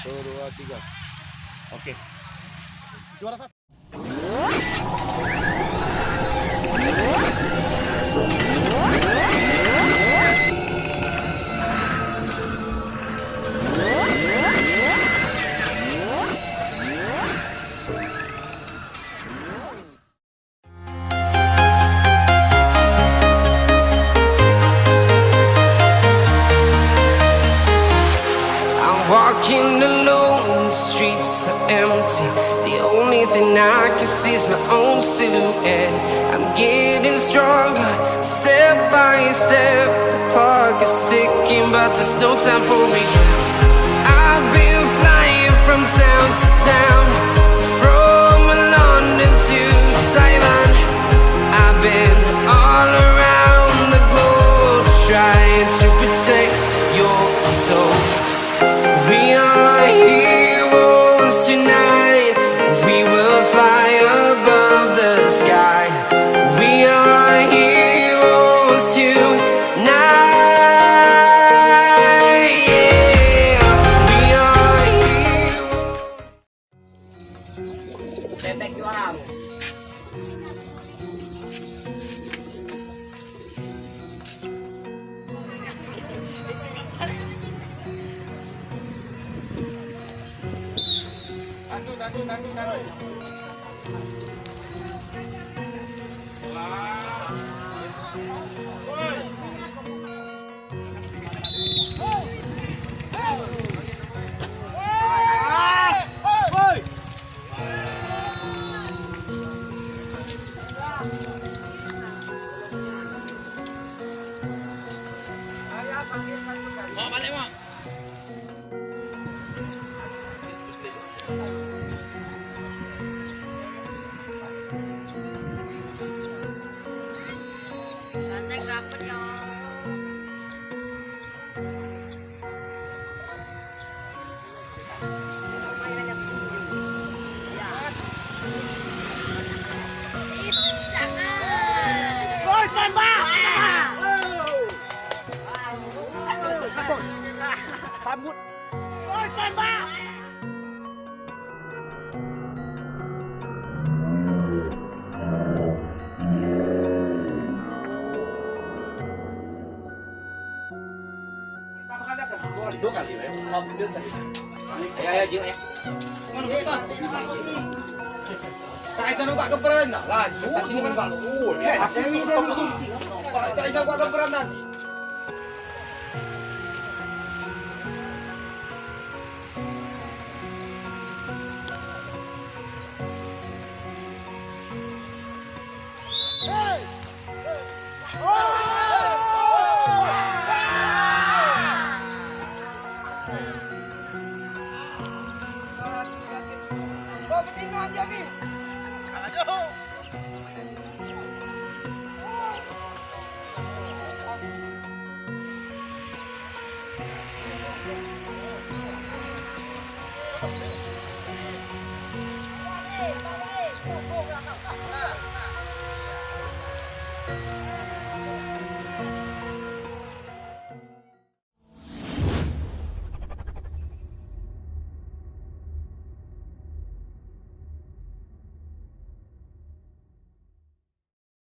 1, 2, 3. Oke. Juara 1. Walking alone, the streets are empty. The only thing I can see is my own silhouette. I'm getting stronger, step by step. The clock is ticking, but there's no time for regrets. I've been flying from town to town, from London to Taiwan. I've been all around the globe, trying to protect your soul. We are heroes tonight. We will fly above the sky. We are heroes tonight. Yeah, we are heroes. Bebek juara. Mau balik, Mak. Ganteng dapet ya. Ôi, tembak! Sambut. Oi, tembak! Ayo, Jil ya. Mana kertas? Tại sao nó gọi keberan lah? Laju. Kasih mana Pak? Tại sao gọi keberan nanti?